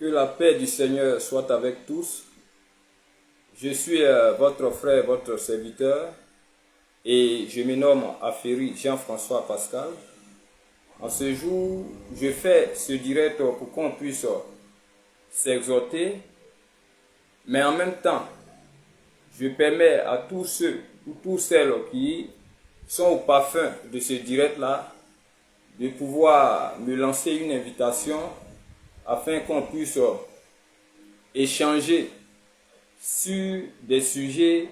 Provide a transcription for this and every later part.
Que la paix du Seigneur soit avec tous. Je suis votre frère, votre serviteur, et je me nomme Aferi Jean-François Pascal. En ce jour, je fais ce direct pour qu'on puisse s'exhorter, mais en même temps, je permets à tous ceux ou toutes celles qui sont au parfum de ce direct-là de pouvoir me lancer une invitation afin qu'on puisse échanger sur des sujets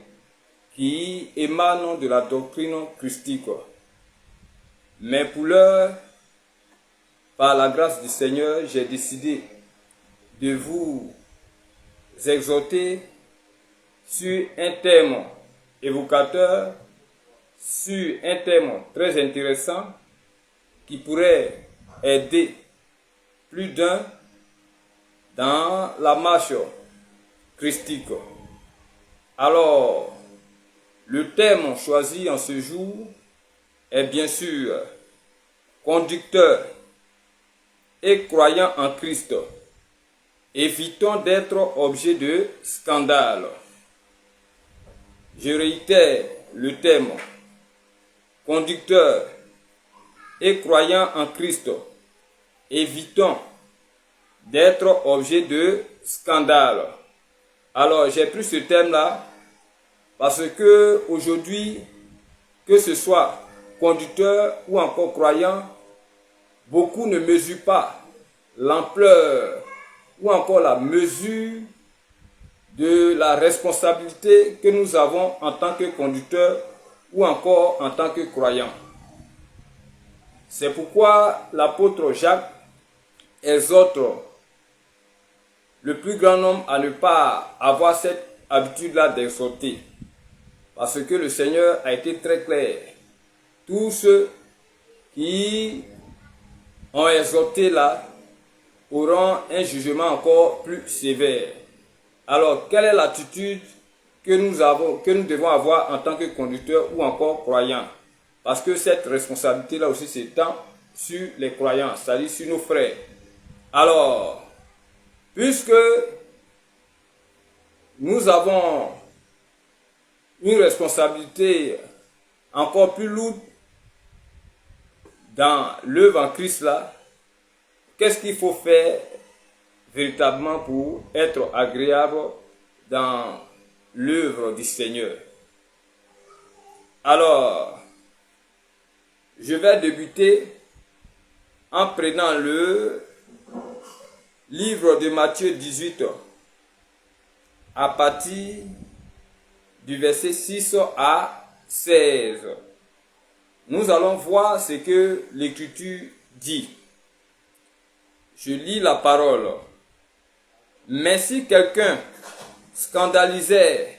qui émanent de la doctrine christique. Mais pour l'heure, par la grâce du Seigneur, j'ai décidé de vous exhorter sur un thème évocateur, sur un thème très intéressant qui pourrait aider plus d'un dans la marche christique. Alors, le thème choisi en ce jour est bien sûr conducteur et croyant en Christ. Évitons d'être objet de scandale. Je réitère le thème conducteur et croyant en Christ. Évitons d'être objet de scandale. Alors, j'ai pris ce thème-là parce que aujourd'hui, que ce soit conducteur ou encore croyant, beaucoup ne mesurent pas l'ampleur ou encore la mesure de la responsabilité que nous avons en tant que conducteur ou encore en tant que croyant. C'est pourquoi l'apôtre Jacques exhorte le plus grand nombre à ne pas avoir cette habitude-là d'exhorter. Parce que le Seigneur a été très clair. Tous ceux qui ont exhorté là auront un jugement encore plus sévère. Alors, quelle est l'attitude que nous devons avoir en tant que conducteurs ou encore croyants? Parce que cette responsabilité-là aussi s'étend sur les croyants, c'est-à-dire sur nos frères. Alors, puisque nous avons une responsabilité encore plus lourde dans l'œuvre en Christ là, qu'est-ce qu'il faut faire véritablement pour être agréable dans l'œuvre du Seigneur? Alors, je vais débuter en prenant le livre de Matthieu 18 à partir du verset 6 à 16. Nous allons voir ce que l'Écriture dit. Je lis la parole. Mais si quelqu'un scandalisait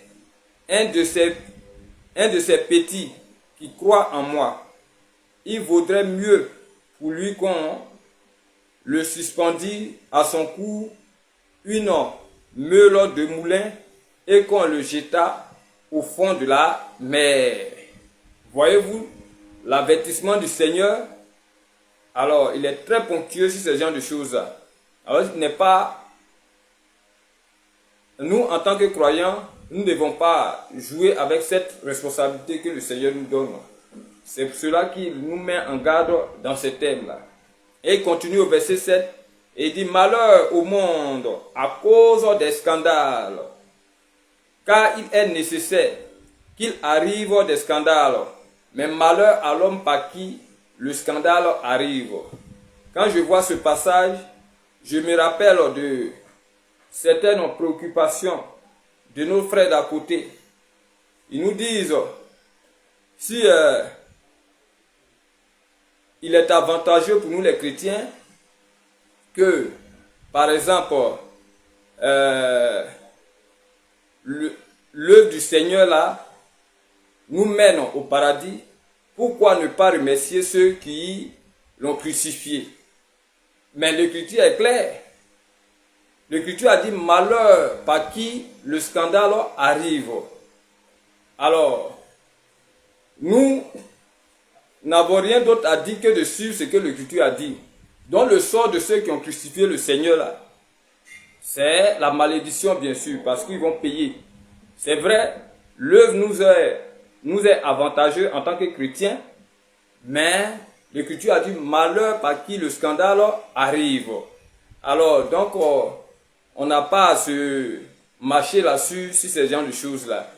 un de ces petits qui croient en moi, il vaudrait mieux pour lui qu'on le suspendît à son cou une meule de moulin et qu'on le jeta au fond de la mer. Voyez-vous l'avertissement du Seigneur? Alors, il est très ponctueux sur ce genre de choses. Alors, il n'est pas... Nous, en tant que croyants, nous ne devons pas jouer avec cette responsabilité que le Seigneur nous donne. C'est pour cela qu'il nous met en garde dans ce thème-là. Et il continue au verset 7 et il dit: malheur au monde à cause des scandales, car il est nécessaire qu'il arrive des scandales, mais malheur à l'homme par qui le scandale arrive. Quand je vois ce passage, je me rappelle de certaines préoccupations de nos frères d'à côté. Ils nous disent si il est avantageux pour nous les chrétiens que, par exemple, l'œuvre du Seigneur là nous mène au paradis, pourquoi ne pas remercier ceux qui l'ont crucifié? Mais l'Écriture est claire. L'Écriture a dit malheur par qui le scandale arrive. Alors, nous n'avons rien d'autre à dire que de suivre ce que l'Écriture a dit. Donc le sort de ceux qui ont crucifié le Seigneur là, c'est la malédiction bien sûr, parce qu'ils vont payer. C'est vrai, l'œuvre nous est avantageux en tant que chrétiens, mais l'Écriture a dit malheur par qui le scandale arrive. Alors, donc, on n'a pas à se marcher là-dessus sur ces genres de choses-là.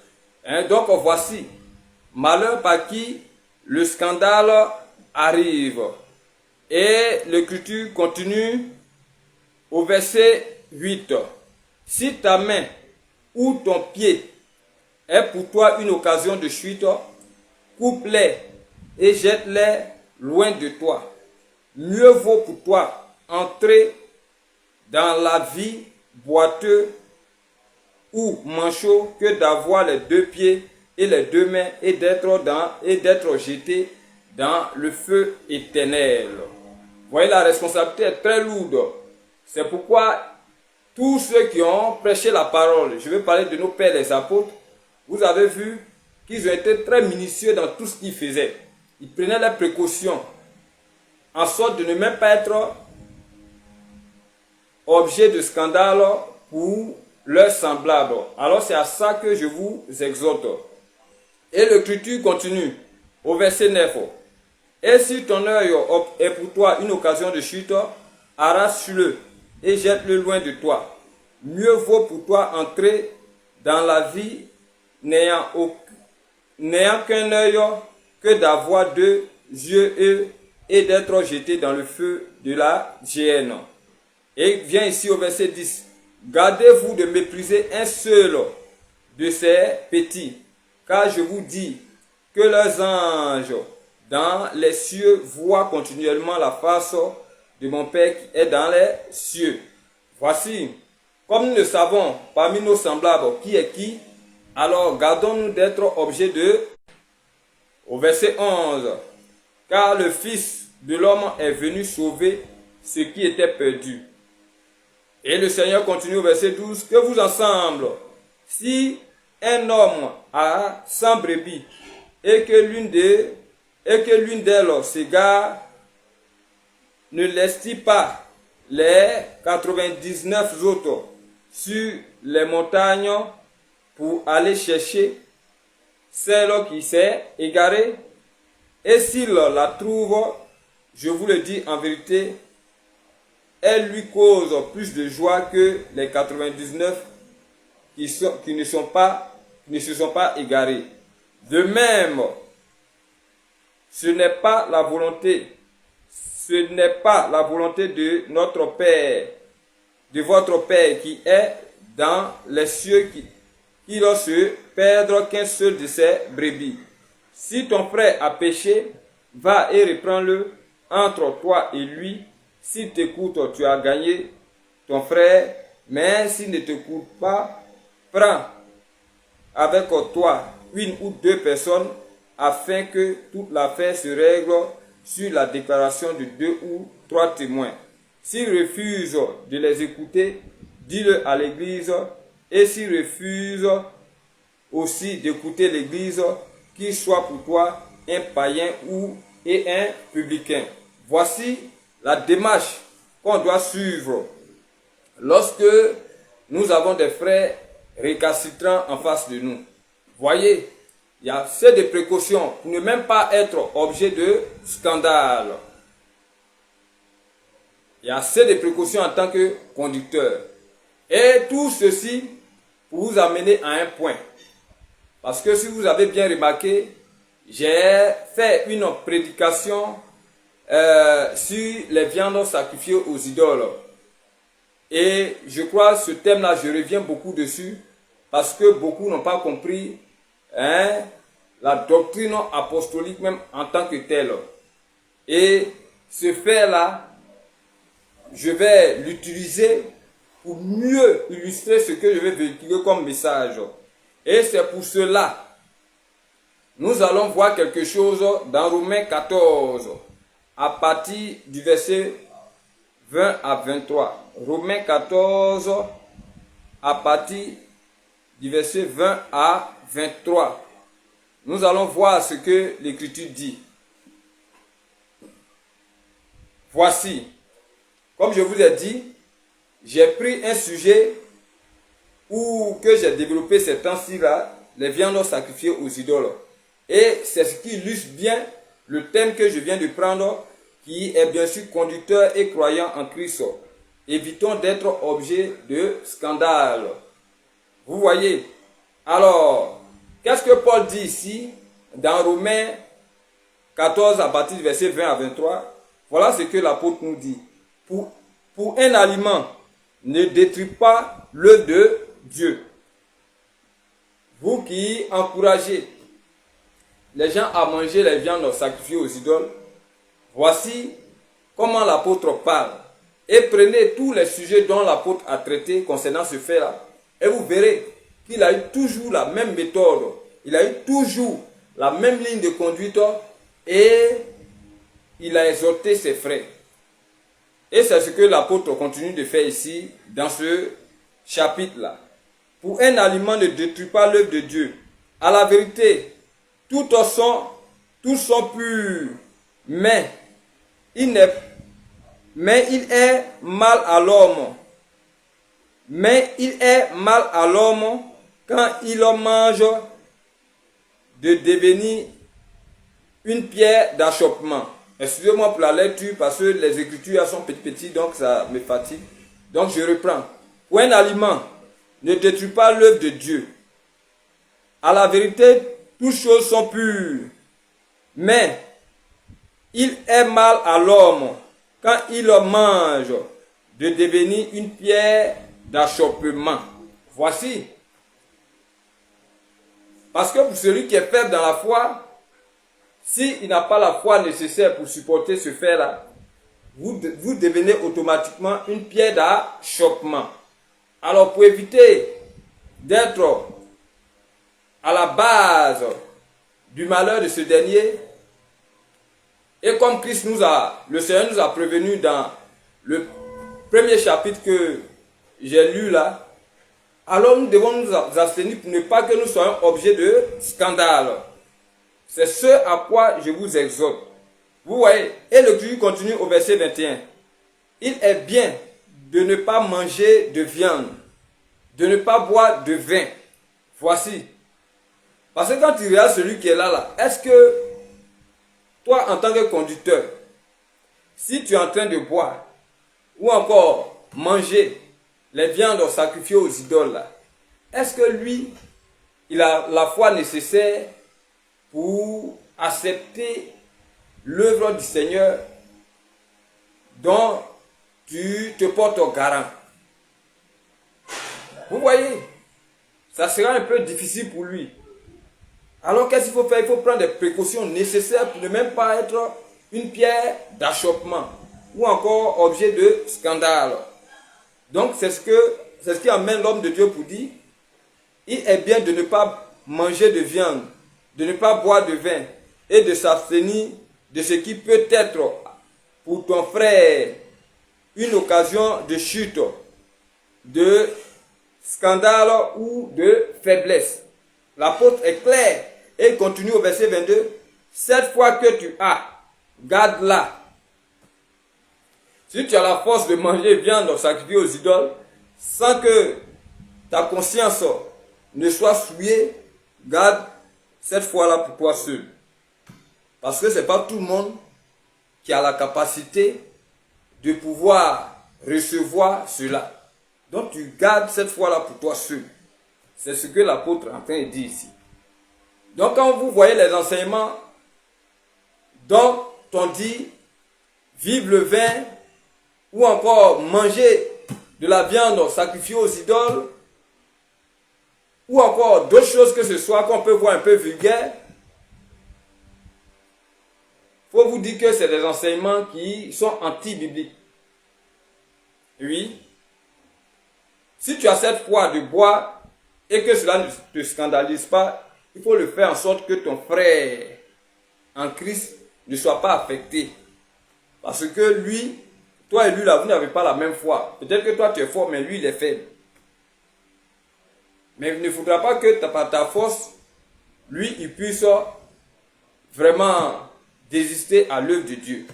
Donc, voici, malheur par qui le scandale arrive. Et l'Écriture continue au verset 8. Si ta main ou ton pied est pour toi une occasion de chute, coupe-les et jette-les loin de toi. Mieux vaut pour toi entrer dans la vie boiteux ou manchot que d'avoir les deux pieds et les deux mains et d'être jeté dans le feu éternel. Vous voyez, la responsabilité est très lourde. C'est pourquoi tous ceux qui ont prêché la parole, je vais parler de nos pères les apôtres, vous avez vu qu'ils ont été très minutieux dans tout ce qu'ils faisaient. Ils prenaient les précautions en sorte de ne même pas être objet de scandale pour leurs semblables. Alors c'est à ça que je vous exhorte. Et l'Écriture continue au verset 9. Et si ton œil est pour toi une occasion de chute, arrache-le et jette-le loin de toi. Mieux vaut pour toi entrer dans la vie n'ayant qu'un œil que d'avoir deux yeux et d'être jeté dans le feu de la géhenne. Et vient ici au verset 10. Gardez-vous de mépriser un seul de ces petits, car je vous dis que leurs anges dans les cieux voient continuellement la face de mon Père qui est dans les cieux. Voici, comme nous ne savons parmi nos semblables qui est qui, alors gardons-nous d'être objets de... Au verset 11. Car le Fils de l'homme est venu sauver ce qui était perdu. Et le Seigneur continue au verset 12. Que vous ensemble, si un homme a 100 brebis et que l'une d'elles s'égare, ne laisse-t-il pas les 99 autres sur les montagnes pour aller chercher celle qui s'est égarée? Et s'il la trouve, je vous le dis en vérité, elle lui cause plus de joie que les 99 qui ne se sont pas égarés. De même, ce n'est pas la volonté de notre Père, de votre Père qui est dans les cieux qui doit se perdre qu'un seul de ses brebis. Si ton frère a péché, va et reprends-le entre toi et lui. S'il t'écoute, tu as gagné ton frère, mais s'il ne t'écoute pas, prends avec toi une ou deux personnes afin que toute l'affaire se règle sur la déclaration de 2 ou 3 témoins. S'il refuse de les écouter, dis-le à l'église, et s'il refuse aussi d'écouter l'église, qu'il soit pour toi un païen et un publicain. Voici la démarche qu'on doit suivre lorsque nous avons des frères récalcitrants en face de nous. Voyez, il y a assez de précautions pour ne même pas être objet de scandale. Il y a assez de précautions en tant que conducteur. Et tout ceci pour vous amener à un point. Parce que si vous avez bien remarqué, j'ai fait une prédication sur les viandes sacrifiées aux idoles. Et je crois ce thème-là, je reviens beaucoup dessus parce que beaucoup n'ont pas compris la doctrine apostolique même en tant que telle. Et ce fait-là, je vais l'utiliser pour mieux illustrer ce que je vais véhiculer comme message. Et c'est pour cela, nous allons voir quelque chose dans Romains 14, à partir du verset 20 à 23. Romains 14, à partir du verset 20 à 23. Nous allons voir ce que l'Écriture dit. Voici, comme je vous ai dit, j'ai pris un sujet que j'ai développé ces temps-ci là, les viandes sacrifiées aux idoles. Et c'est ce qui illustre bien le thème que je viens de prendre, qui est bien sûr conducteur et croyant en Christ. Évitons d'être objet de scandale. Vous voyez? Alors, qu'est-ce que Paul dit ici dans Romains 14 à partir du verset 20 à 23? Voilà ce que l'apôtre nous dit. Pour un aliment, ne détruis pas l'œuvre de Dieu. Vous qui encouragez les gens à manger les viandes sacrifiées aux idoles, voici comment l'apôtre parle. Et prenez tous les sujets dont l'apôtre a traité concernant ce fait-là. Et vous verrez qu'il a eu toujours la même méthode. Il a eu toujours la même ligne de conduite. Et il a exhorté ses frères. Et c'est ce que l'apôtre continue de faire ici, dans ce chapitre-là. Pour un aliment, ne détruit pas l'œuvre de Dieu. À la vérité, tous sont purs, mais il est mal à l'homme. Mais il est mal à l'homme quand il en mange de devenir une pierre d'achoppement. Excusez-moi pour la lecture parce que les écritures sont petites, donc ça me fatigue. Donc je reprends. Pour un aliment, ne détruis pas l'œuvre de Dieu. À la vérité, toutes choses sont pures. Mais il est mal à l'homme quand il mange de devenir une pierre d'achoppement. Voici. Parce que pour celui qui est faible dans la foi, s'il n'a pas la foi nécessaire pour supporter ce fait-là, vous devenez automatiquement une pierre d'achoppement. Alors pour éviter d'être à la base du malheur de ce dernier, et comme le Seigneur nous a prévenu dans le premier chapitre que j'ai lu là, alors nous devons nous abstenir pour ne pas que nous soyons objets de scandale. C'est ce à quoi je vous exhorte. Vous voyez, et le Dieu continue au verset 21. Il est bien de ne pas manger de viande, de ne pas boire de vin. Voici. Parce que quand tu regardes celui qui est là, est-ce que toi, en tant que conducteur, si tu es en train de boire ou encore manger les viandes sacrifiées aux idoles, là, est-ce que lui, il a la foi nécessaire pour accepter l'œuvre du Seigneur dont tu te portes au garant? Vous voyez, ça sera un peu difficile pour lui. Alors qu'est-ce qu'il faut faire? Il faut prendre des précautions nécessaires pour ne même pas être une pierre d'achoppement ou encore objet de scandale. Donc c'est ce qui amène l'homme de Dieu pour dire, il est bien de ne pas manger de viande, de ne pas boire de vin et de s'abstenir de ce qui peut être pour ton frère une occasion de chute, de scandale ou de faiblesse. L'apôtre est clair et il continue au verset 22. Cette foi que tu as, garde-la. Si tu as la force de manger viande sacrifiée aux idoles, sans que ta conscience ne soit souillée, garde cette foi-là pour toi seul. Parce que ce n'est pas tout le monde qui a la capacité de pouvoir recevoir cela. Donc tu gardes cette foi-là pour toi seul. C'est ce que l'apôtre est en train de dire ici. Donc quand vous voyez les enseignements dont on dit vive le vin ou encore manger de la viande sacrifiée aux idoles ou encore d'autres choses que ce soit qu'on peut voir un peu vulgaires, il faut vous dire que c'est des enseignements qui sont anti-bibliques. Oui. Si tu as cette foi de boire et que cela ne te scandalise pas, il faut le faire en sorte que ton frère en Christ ne soit pas affecté. Parce que lui, toi et lui là, vous n'avez pas la même foi. Peut-être que toi tu es fort, mais lui il est faible. Mais il ne faudra pas que par ta force, lui il puisse vraiment désister à l'œuvre de Dieu.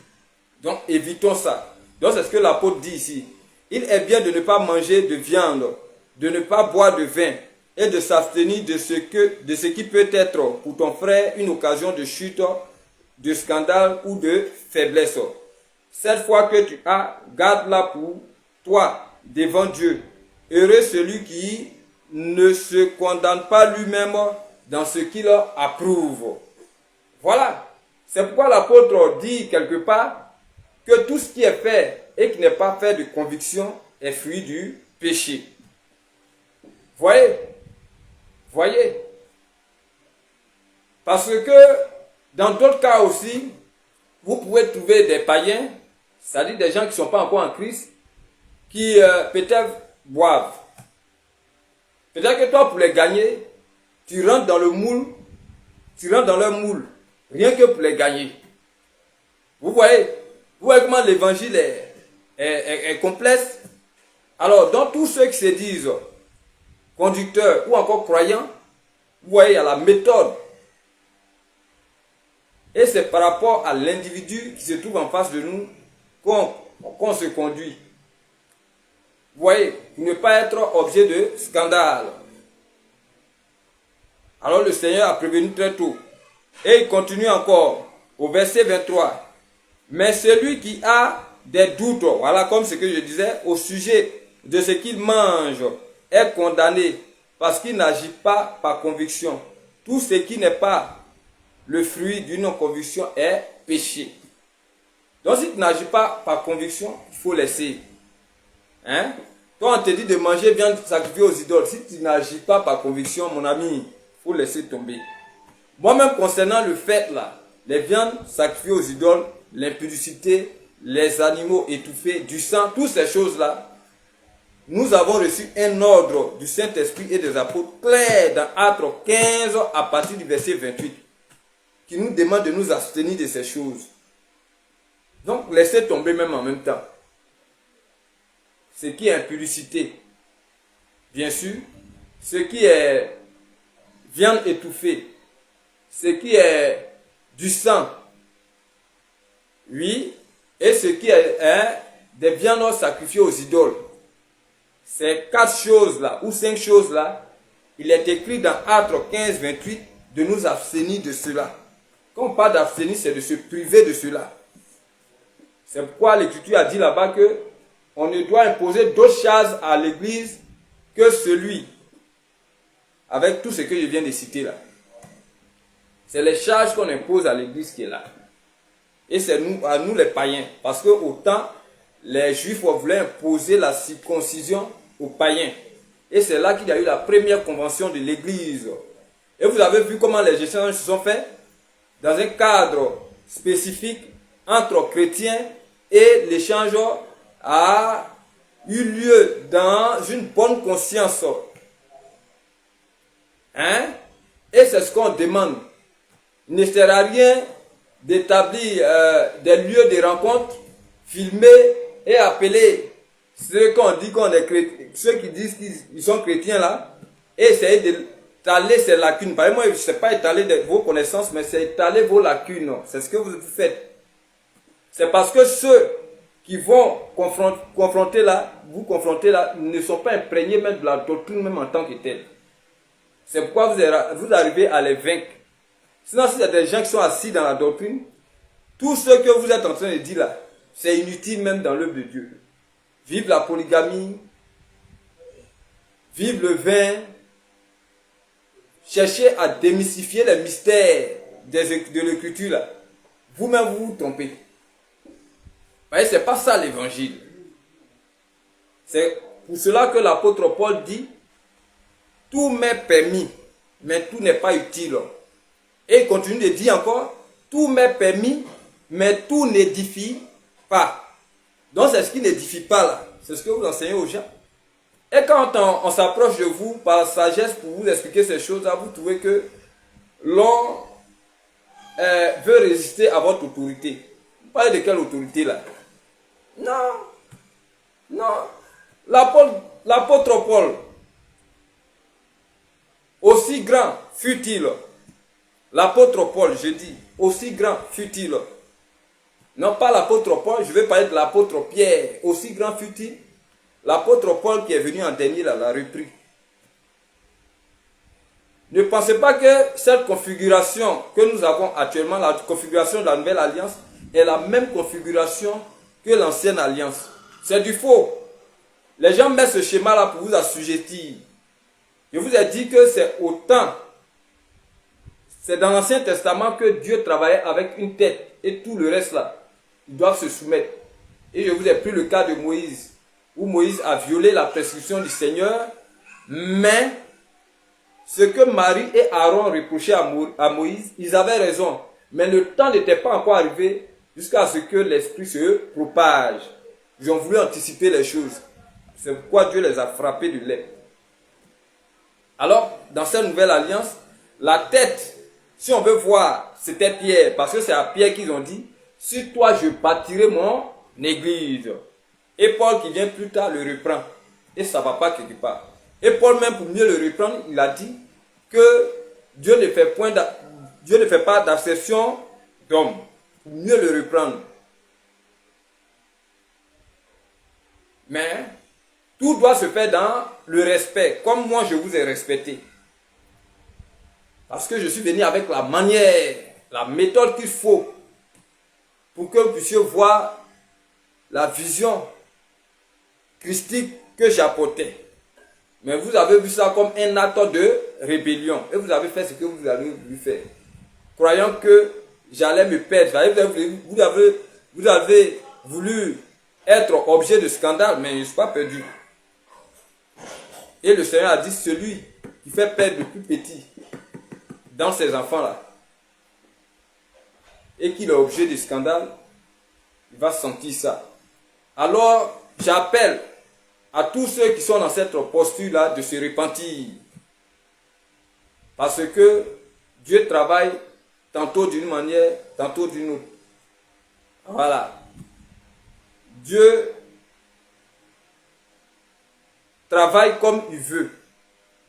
Donc évitons ça. Donc c'est ce que l'apôtre dit ici. il est bien de ne pas manger de viande, de ne pas boire de vin et de s'abstenir de ce qui peut être pour ton frère une occasion de chute, de scandale ou de faiblesse. Cette fois que tu as, garde-la pour toi devant Dieu. Heureux celui qui ne se condamne pas lui-même dans ce qu'il approuve. Voilà. C'est pourquoi l'apôtre dit quelque part que tout ce qui est fait et qui n'est pas fait de conviction est fruit du péché. Voyez? Parce que dans d'autres cas aussi, vous pouvez trouver des païens, c'est-à-dire des gens qui ne sont pas encore en Christ, qui peut-être boivent. Peut-être que toi, pour les gagner, tu rentres dans leur moule, rien que pour les gagner. Vous voyez comment l'évangile est complexe. Alors, dans tous ceux qui se disent conducteurs ou encore croyants, vous voyez, il y a la méthode. Et c'est par rapport à l'individu qui se trouve en face de nous qu'on se conduit. Vous voyez, pour ne pas être objet de scandale. Alors le Seigneur a prévenu très tôt. Et il continue encore au verset 23. Mais celui qui a des doutes, voilà comme ce que je disais, au sujet de ce qu'il mange, est condamné parce qu'il n'agit pas par conviction. Tout ce qui n'est pas le fruit d'une conviction est péché. Donc si tu n'agis pas par conviction, il faut laisser. Hein? Quand on te dit de manger viande sacrifiée aux idoles, si tu n'agis pas par conviction, mon ami, il faut laisser tomber. Moi-même, concernant le fait là, les viandes sacrifiées aux idoles, l'impudicité, les animaux étouffés, du sang, toutes ces choses-là, nous avons reçu un ordre du Saint-Esprit et des apôtres clair dans Actes 15 à partir du verset 28, qui nous demande de nous abstenir de ces choses. Donc, laissez tomber même en même temps. Ce qui est impudicité, bien sûr, ce qui est viande étouffée, ce qui est du sang, oui, et ce qui est des viandes sacrifiées aux idoles. Ces 4 choses-là, ou 5 choses-là, il est écrit dans Actes 15, 28, de nous abstenir de cela. Quand on parle d'abstenir, c'est de se priver de cela. C'est pourquoi l'Écriture a dit là-bas que on ne doit imposer d'autres choses à l'Église que celui, avec tout ce que je viens de citer là. C'est les charges qu'on impose à l'Église qui est là. Et c'est à nous les païens. Parce que autant les Juifs voulaient imposer la circoncision aux païens. Et c'est là qu'il y a eu la première convention de l'Église. Et vous avez vu comment les échanges se sont faits dans un cadre spécifique entre chrétiens, et l'échange a eu lieu dans une bonne conscience. Hein? Et c'est ce qu'on demande. Il ne sert à rien d'établir des lieux de rencontre, filmer et appeler ceux qu'on dit qu'on est chrétien, ceux qui disent qu'ils sont chrétiens là, et essayer d'étaler ces lacunes. Par exemple, moi, je ne sais pas étaler vos connaissances, mais c'est étaler vos lacunes. C'est ce que vous faites. C'est parce que ceux qui vont confronter là, vous confronter là, ne sont pas imprégnés même de la doctrine même en tant que telle. C'est pourquoi vous arrivez à les vaincre. Sinon, s'il y a des gens qui sont assis dans la doctrine, tout ce que vous êtes en train de dire là, c'est inutile même dans l'œuvre de Dieu. Vive la polygamie, vive le vin, cherchez à démystifier les mystères de l'écriture là. Vous-même, vous vous trompez. Vous voyez, c'est pas ça l'évangile. C'est pour cela que l'apôtre Paul dit, tout m'est permis, mais tout n'est pas utile. Et il continue de dire encore, tout m'est permis, mais tout n'édifie pas. Donc c'est ce qui n'édifie pas là. C'est ce que vous enseignez aux gens. Et quand on s'approche de vous par sagesse pour vous expliquer ces choses-là, vous trouvez que l'on veut résister à votre autorité. Vous parlez de quelle autorité là? Non. L'apôtre Paul, aussi grand fut-il. L'apôtre Paul, je dis, aussi grand fut-il. Non pas l'apôtre Paul, je vais parler de l'apôtre Pierre. Aussi grand fut-il. l'apôtre Paul qui est venu en dernier là, l'a repris. Ne pensez pas que cette configuration que nous avons actuellement, la configuration de la nouvelle alliance, est la même configuration que l'ancienne alliance. C'est du faux. Les gens mettent ce schéma-là pour vous assujettir. Je vous ai dit que c'est autant. C'est dans l'Ancien Testament que Dieu travaillait avec une tête et tout le reste là, ils doivent se soumettre. Et je vous ai pris le cas de Moïse, où Moïse a violé la prescription du Seigneur, mais ce que Marie et Aaron reprochaient à Moïse, ils avaient raison. Mais le temps n'était pas encore arrivé jusqu'à ce que l'esprit se propage. Ils ont voulu anticiper les choses. C'est pourquoi Dieu les a frappés de lait. Alors, dans cette nouvelle alliance, la tête, si on veut voir, c'était Pierre, parce que c'est à Pierre qu'ils ont dit, sur toi je bâtirai mon église. Et Paul qui vient plus tard le reprend. Et ça ne va pas quelque part. Et Paul même pour mieux le reprendre, il a dit que Dieu ne fait pas d'acception d'homme. Pour mieux le reprendre. Mais tout doit se faire dans le respect, comme moi je vous ai respecté. Parce que je suis venu avec la manière, la méthode qu'il faut pour que vous puissiez voir la vision christique que j'apportais. Mais vous avez vu ça comme un acte de rébellion. Et vous avez fait ce que vous avez voulu faire. Croyant que j'allais me perdre. Vous avez voulu être objet de scandale, mais je ne suis pas perdu. Et le Seigneur a dit, celui qui fait perdre le plus petit dans ses enfants-là, et qu'il est objet de scandale, il va sentir ça. Alors, j'appelle à tous ceux qui sont dans cette posture-là de se repentir. Parce que Dieu travaille tantôt d'une manière, tantôt d'une autre. Voilà. Dieu travaille comme il veut.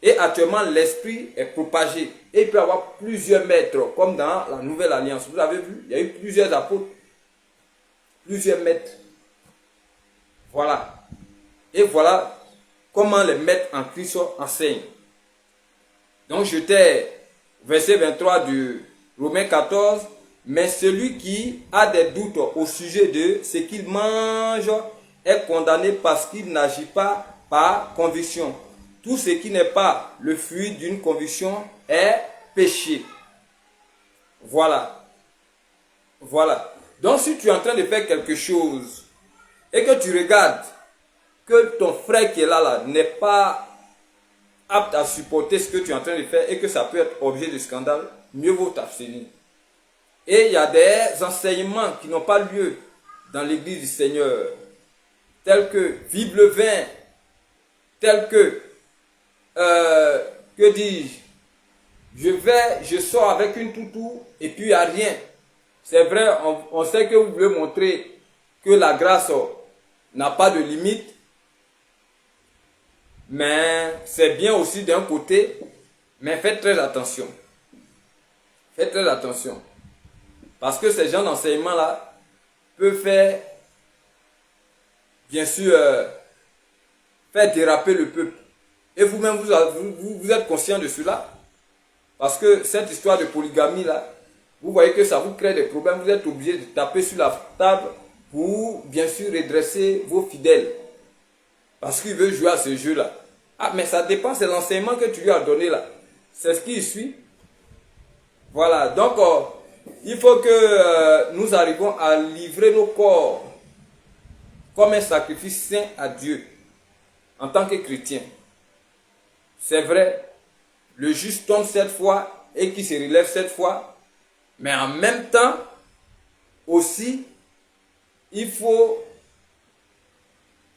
Et actuellement, l'esprit est propagé. Et il peut y avoir plusieurs maîtres, comme dans la nouvelle alliance. Vous avez vu, il y a eu plusieurs apôtres. Plusieurs maîtres. Voilà. Et voilà comment les maîtres en Christ enseignent. Donc j'étais, verset 23 du Romains 14, mais celui qui a des doutes au sujet de ce qu'il mange est condamné parce qu'il n'agit pas par conviction. Tout ce qui n'est pas le fruit d'une conviction est péché. Voilà. Voilà. Donc si tu es en train de faire quelque chose et que tu regardes que ton frère qui est là n'est pas apte à supporter ce que tu es en train de faire et que ça peut être objet de scandale, mieux vaut t'abstenir. Et il y a des enseignements qui n'ont pas lieu dans l'église du Seigneur, tels que vive le vin, tels que dis-je, je sors avec une toutou et puis il n'y a rien. C'est vrai, on sait que vous voulez montrer que la grâce n'a pas de limite, mais c'est bien aussi d'un côté, mais faites très attention. Faites très attention. Parce que ces gens d'enseignement-là peuvent faire, bien sûr, faire déraper le peuple. Et vous-même, vous êtes conscient de cela. Parce que cette histoire de polygamie-là, vous voyez que ça vous crée des problèmes. Vous êtes obligé de taper sur la table pour, bien sûr, redresser vos fidèles. Parce qu'il veut jouer à ce jeu-là. Ah, mais ça dépend, c'est l'enseignement que tu lui as donné là. C'est ce qui suit. Voilà, donc il faut que nous arrivions à livrer nos corps comme un sacrifice saint à Dieu en tant que chrétien. C'est vrai, le juste tombe 7 fois et qui se relève 7 fois, mais en même temps aussi, il faut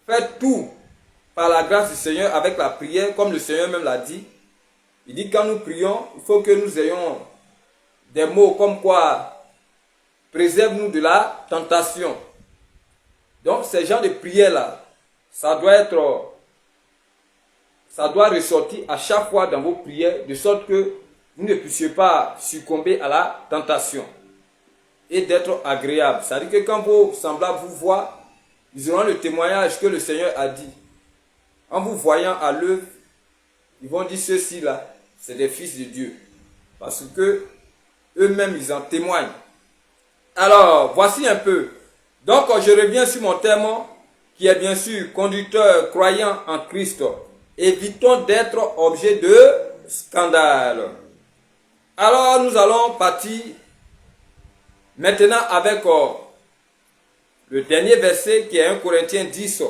faire tout par la grâce du Seigneur avec la prière, comme le Seigneur même l'a dit. Il dit quand nous prions, il faut que nous ayons des mots comme quoi préserve-nous de la tentation. Donc ces genres de prières-là, ça doit ressortir à chaque fois dans vos prières, de sorte que vous ne puissiez pas succomber à la tentation et d'être agréable. C'est-à-dire que quand vos semblables vous voient, ils auront le témoignage que le Seigneur a dit. en vous voyant à l'œuvre, ils vont dire ceux-ci-là, c'est des fils de Dieu. Parce que eux-mêmes, ils en témoignent. Alors, voici un peu. Donc, je reviens sur mon thème, qui est bien sûr conducteur croyant en Christ. Évitons d'être objet de scandale. Alors, nous allons partir maintenant avec le dernier verset qui est 1 Corinthiens 10,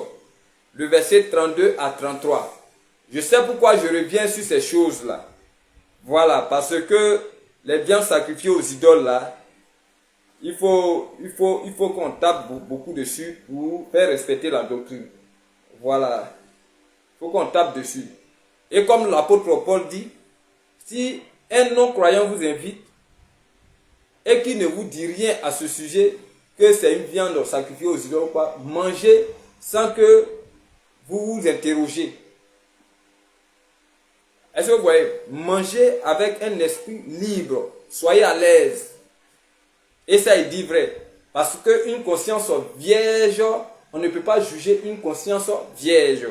le verset 32 à 33. Je sais pourquoi je reviens sur ces choses-là. Voilà, parce que les biens sacrifiés aux idoles là, il faut qu'on tape beaucoup dessus pour faire respecter la doctrine. Voilà, il faut qu'on tape dessus. Et comme l'apôtre Paul dit, si un non-croyant vous invite et qu'il ne vous dit rien à ce sujet, que c'est une viande sacrifiée aux idoles ou quoi, mangez sans que vous vous interrogez. Est-ce que vous voyez? Mangez avec un esprit libre. Soyez à l'aise. Et ça, il dit vrai. Parce qu'une conscience vierge, on ne peut pas juger une conscience vierge.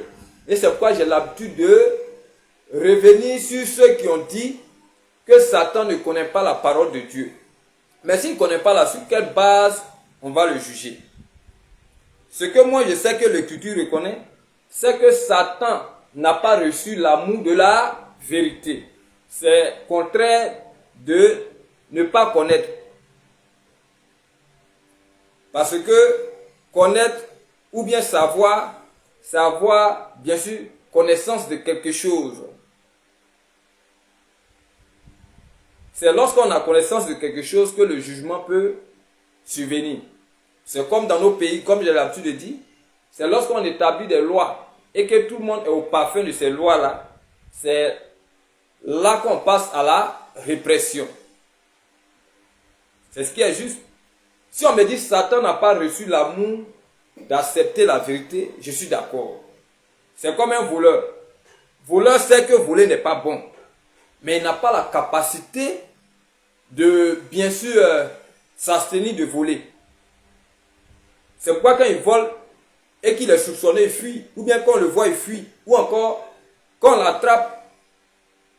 Et c'est pourquoi j'ai l'habitude de revenir sur ceux qui ont dit que Satan ne connaît pas la parole de Dieu. Mais s'il ne connaît pas là, sur quelle base on va le juger? Ce que moi je sais que l'Écriture reconnaît, c'est que Satan n'a pas reçu l'amour de la vérité. C'est contraire de ne pas connaître. Parce que connaître ou bien savoir bien sûr connaissance de quelque chose. C'est lorsqu'on a connaissance de quelque chose que le jugement peut survenir. C'est comme dans nos pays, comme j'ai l'habitude de dire, c'est lorsqu'on établit des lois et que tout le monde est au parfum de ces lois-là, c'est là qu'on passe à la répression. C'est ce qui est juste. Si on me dit Satan n'a pas reçu l'amour d'accepter la vérité, je suis d'accord. C'est comme un voleur. Voleur sait que voler n'est pas bon. Mais il n'a pas la capacité de, bien sûr, s'abstenir de voler. C'est pourquoi quand il vole et qu'il est soupçonné, il fuit. Ou bien quand on le voit, il fuit. Ou encore, quand on l'attrape,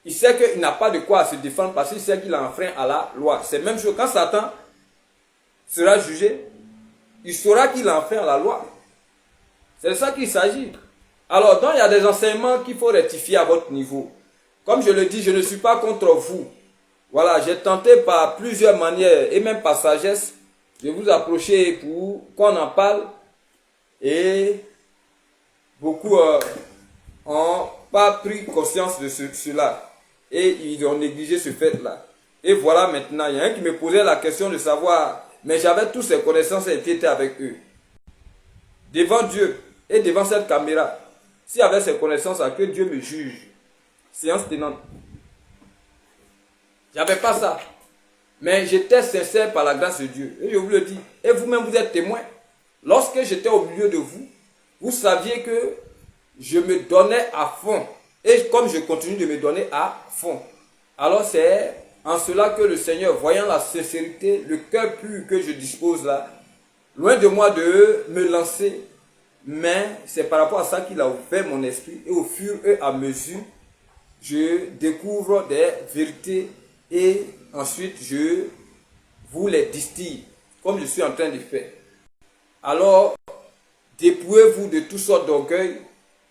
il sait qu'il n'a pas de quoi se défendre parce qu'il sait qu'il a enfreint à la loi. C'est la même chose. Quand Satan sera jugé, il saura qu'il a enfreint à la loi. C'est de ça qu'il s'agit. Alors, donc, il y a des enseignements qu'il faut rectifier à votre niveau. Comme je le dis, je ne suis pas contre vous. Voilà, j'ai tenté par plusieurs manières et même par sagesse de vous approcher pour qu'on en parle. Et beaucoup n'ont pas pris conscience de cela. Et ils ont négligé ce fait-là. Et voilà maintenant, il y a un qui me posait la question de savoir, mais j'avais toutes ces connaissances et j'étais avec eux. Devant Dieu et devant cette caméra, s'il y avait ces connaissances, à que Dieu me juge. Séance tenante. J'avais pas ça. Mais j'étais sincère par la grâce de Dieu. Et je vous le dis. Et vous-même, vous êtes témoin. Lorsque j'étais au milieu de vous, vous saviez que je me donnais à fond. Et comme je continue de me donner à fond. Alors c'est en cela que le Seigneur, voyant la sincérité, le cœur pur que je dispose là, loin de moi de me lancer, mais c'est par rapport à ça qu'il a ouvert mon esprit. Et au fur et à mesure, je découvre des vérités et ensuite je vous les distille, comme je suis en train de faire. Alors, dépouillez-vous de toutes sortes d'orgueil,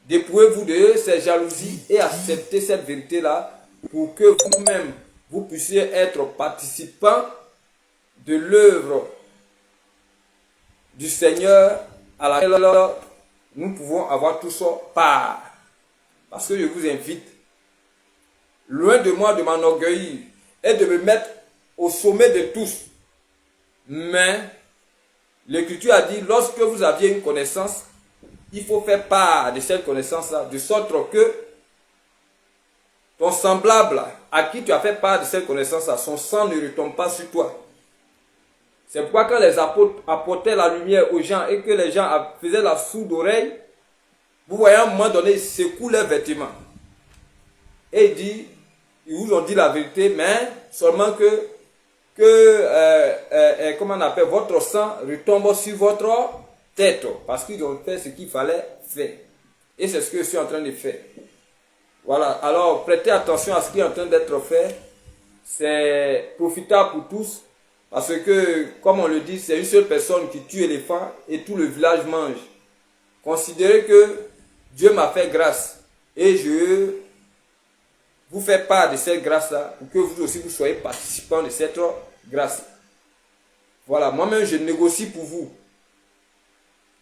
dépouillez-vous de ces jalousies et acceptez cette vérité-là pour que vous-même, vous puissiez être participants de l'œuvre du Seigneur à laquelle nous pouvons avoir tous part. Parce que je vous invite, loin de moi de m'enorgueillir et de me mettre au sommet de tous. Mais l'Écriture a dit, lorsque vous aviez une connaissance, il faut faire part de cette connaissance-là, de sorte que ton semblable à qui tu as fait part de cette connaissance-là, son sang ne retombe pas sur toi. C'est pourquoi quand les apôtres apportaient la lumière aux gens et que les gens faisaient la sourde oreille, vous voyez à un moment donné, ils secouent leurs vêtements. Et ils vous ont dit la vérité, mais seulement que comment on appelle, votre sang retombe sur votre tête. Parce qu'ils ont fait ce qu'il fallait faire. Et c'est ce que je suis en train de faire. Voilà, alors prêtez attention à ce qui est en train d'être fait. C'est profitable pour tous. Parce que, comme on le dit, c'est une seule personne qui tue l'éléphant et tout le village mange. Considérez que Dieu m'a fait grâce. Et je vous fais part de cette grâce-là pour que vous aussi vous soyez participants de cette grâce. Voilà, moi-même je négocie pour vous.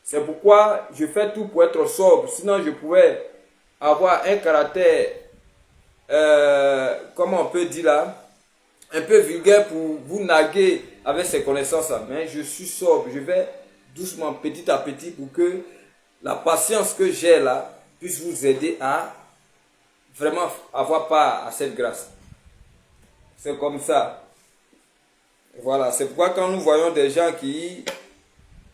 C'est pourquoi je fais tout pour être sobre. Sinon je pouvais avoir un caractère, comment on peut dire là, un peu vulgaire pour vous narguer avec ces connaissances-là. Mais je suis sobre, je vais doucement, petit à petit pour que la patience que j'ai là puisse vous aider à vraiment avoir part à cette grâce. C'est comme ça. Voilà, c'est pourquoi quand nous voyons des gens qui,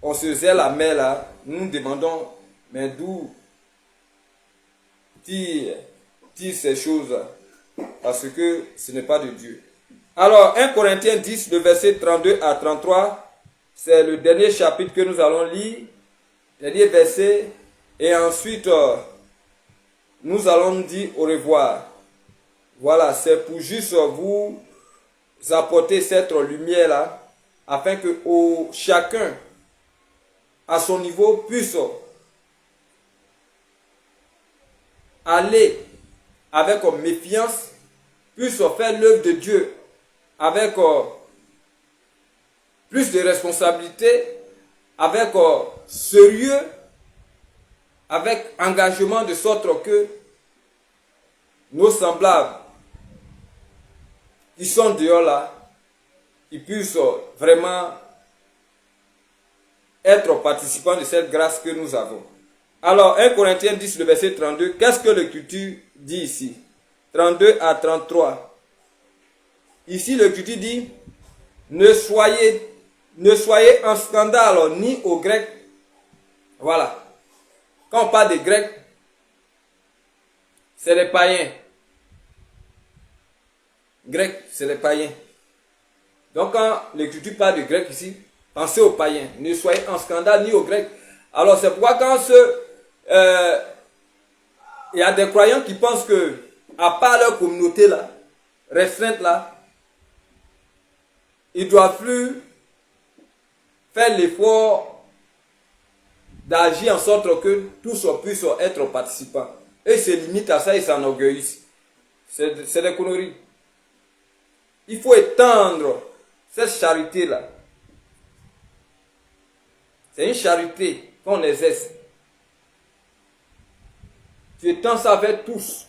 on se zèle la main là, nous nous demandons, mais d'où tire ces choses? Parce que ce n'est pas de Dieu. Alors, 1 Corinthiens 10, le verset 32 à 33, c'est le dernier chapitre que nous allons lire, dernier verset, et ensuite, nous allons dire au revoir. Voilà, c'est pour juste vous apporter cette lumière-là, afin que chacun, à son niveau, puisse aller avec méfiance, puisse faire l'œuvre de Dieu avec plus de responsabilité, avec sérieux, avec engagement, de sorte que nos semblables qui sont dehors là, ils puissent vraiment être participants de cette grâce que nous avons. Alors, 1 Corinthiens 10, le verset 32, qu'est-ce que l'Écriture dit ici? 32 à 33. Ici, l'Écriture dit, ne soyez en scandale ni aux Grecs. Voilà. Quand on parle des Grecs, c'est les païens. Grecs, c'est les païens. Donc, quand l'Écriture parle de Grecs ici, pensez aux païens. Ne soyez en scandale ni aux Grecs. Alors, c'est pourquoi quand il y a des croyants qui pensent que, à part leur communauté là, restreinte là, ils ne doivent plus faire l'effort d'agir en sorte que tous puissent être participants. Et ils se limitent à ça, ils s'enorgueillissent. C'est des conneries. Il faut étendre cette charité-là. C'est une charité qu'on exerce. Tu étends ça vers tous.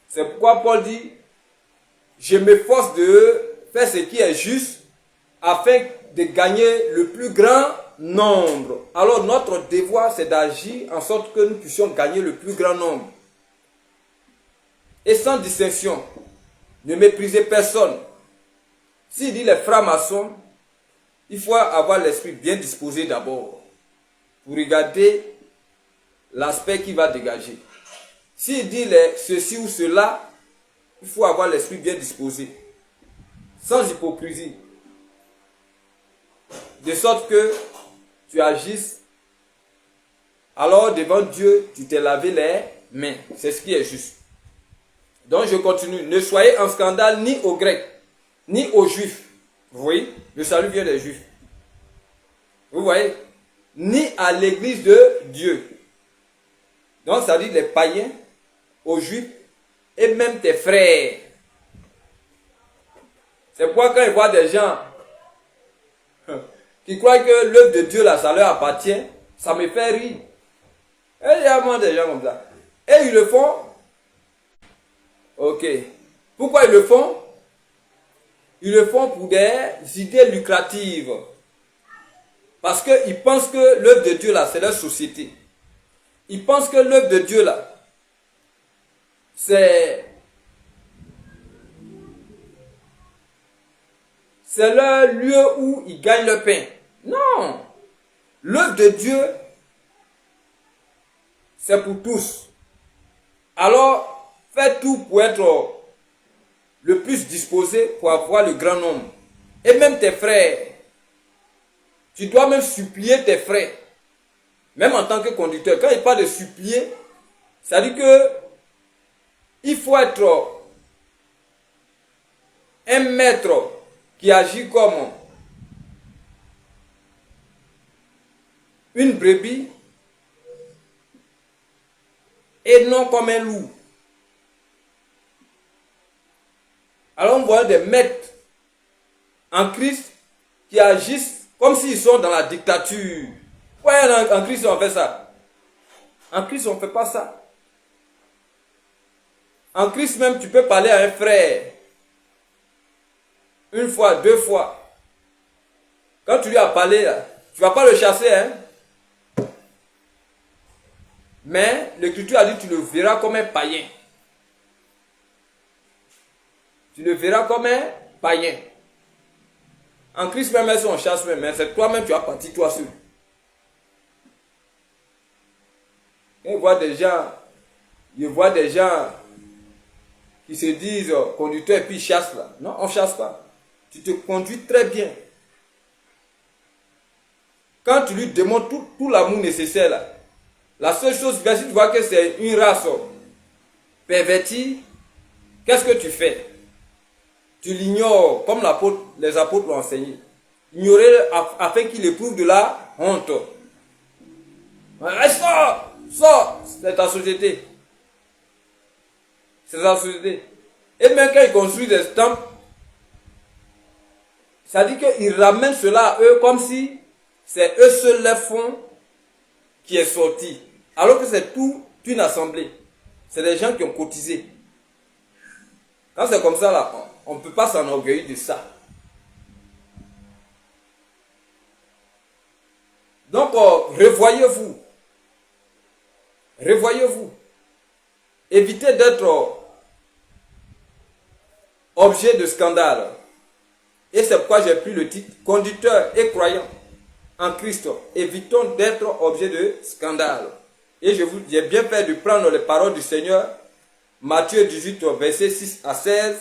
C'est pourquoi Paul dit, je m'efforce de faire ce qui est juste afin de gagner le plus grand nombre. Alors notre devoir, c'est d'agir en sorte que nous puissions gagner le plus grand nombre. Et sans distinction, ne méprisez personne. S'il dit les francs-maçons, il faut avoir l'esprit bien disposé d'abord pour regarder l'aspect qu'il va dégager. S'il dit ceci ou cela, il faut avoir l'esprit bien disposé, sans hypocrisie, de sorte que tu agisses, alors devant Dieu, tu t'es lavé les mains. C'est ce qui est juste. Donc je continue. Ne soyez en scandale ni aux Grecs, ni aux Juifs. Vous voyez, le salut vient des Juifs. Vous voyez, ni à l'église de Dieu. Donc ça dit les païens, aux Juifs, et même tes frères. C'est pourquoi quand ils voient des gens qui croient que l'œuvre de Dieu là, ça leur appartient, ça me fait rire. Et il y a moins de gens comme ça. Et ils le font. Ok. Pourquoi ils le font? Ils le font pour des idées lucratives. Parce qu'ils pensent que l'œuvre de Dieu là, c'est leur société. Ils pensent que l'œuvre de Dieu là, c'est leur lieu où ils gagnent leur pain. Non. L'œuvre de Dieu, c'est pour tous. Alors, faites tout pour être le plus disposé pour avoir le grand nombre. Et même tes frères. Tu dois même supplier tes frères. Même en tant que conducteur. Quand il parle de supplier, C'est-à-dire que il faut être un maître qui agit comme une brebis et non comme un loup. Alors on voit des maîtres en Christ qui agissent comme s'ils sont dans la dictature. Ouais, en Christ on fait ça. En Christ on ne fait pas ça. En Christ même tu peux parler à un frère. Une fois, deux fois. Quand tu lui as parlé, là, tu ne vas pas le chasser, hein. Mais l'Écriture a dit tu le verras comme un païen. Tu le verras comme un païen. En Christ même, si on chasse même, c'est toi-même tu as parti toi seul. Je vois des gens qui se disent conducteurs et puis ils chassent là. Non, on ne chasse pas. Tu te conduis très bien. Quand tu lui demandes tout l'amour nécessaire là, la seule chose, si tu vois que c'est une race pervertie, qu'est-ce que tu fais? Tu l'ignores comme les apôtres l'ont enseigné. Ignorer afin qu'il éprouve de la honte. Sors, c'est ta société. C'est ta société. Et même quand ils construisent des temples, ça dit qu'ils ramènent cela à eux comme si c'est eux seuls les fonds qui est sorti. Alors que c'est toute une assemblée. C'est des gens qui ont cotisé. Quand c'est comme ça, là, on ne peut pas s'enorgueillir de ça. Donc, revoyez-vous. Revoyez-vous. Évitez d'être objet de scandale. Et c'est pourquoi j'ai pris le titre conducteur et croyant en Christ. Évitons d'être objet de scandale. Et j'ai bien fait de prendre les paroles du Seigneur, Matthieu 18, versets 6 à 16.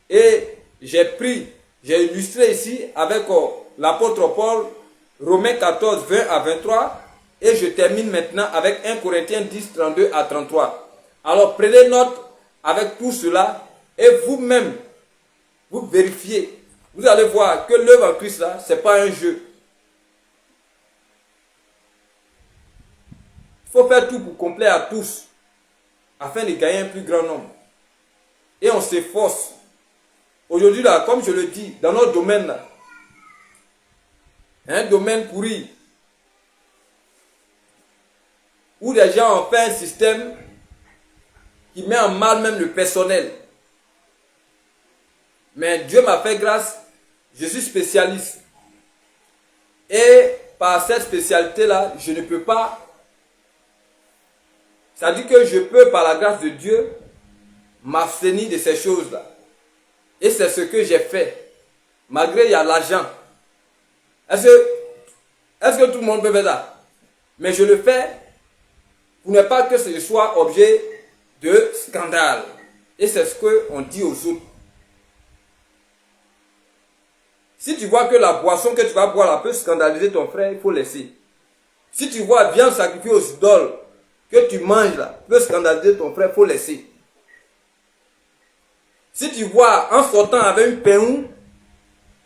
Et j'ai illustré ici avec l'apôtre Paul, Romains 14, 20 à 23. Et je termine maintenant avec 1 Corinthiens 10, 32 à 33. Alors prenez note avec tout cela et vous-même, vous vérifiez. Vous allez voir que l'œuvre en Christ là, ce n'est pas un jeu. Il faut faire tout pour complaire à tous, afin de gagner un plus grand nombre. Et on s'efforce. Aujourd'hui là, comme je le dis, dans notre domaine là, un domaine pourri, où les gens ont fait un système qui met en mal même le personnel. Mais Dieu m'a fait grâce, je suis spécialiste. Et par cette spécialité-là, je ne peux pas. Ça dit que je peux, par la grâce de Dieu, m'abstenir de ces choses-là. Et c'est ce que j'ai fait. Malgré il y a l'argent. Est-ce que tout le monde peut faire ça? Mais je le fais pour ne pas que ce soit objet de scandale. Et c'est ce qu'on dit aux autres. Si tu vois que la boisson que tu vas boire là peut scandaliser ton frère, il faut laisser. Si tu vois viande sacrifiée aux idoles que tu manges là peut scandaliser ton frère, il faut laisser. Si tu vois en sortant avec une pain,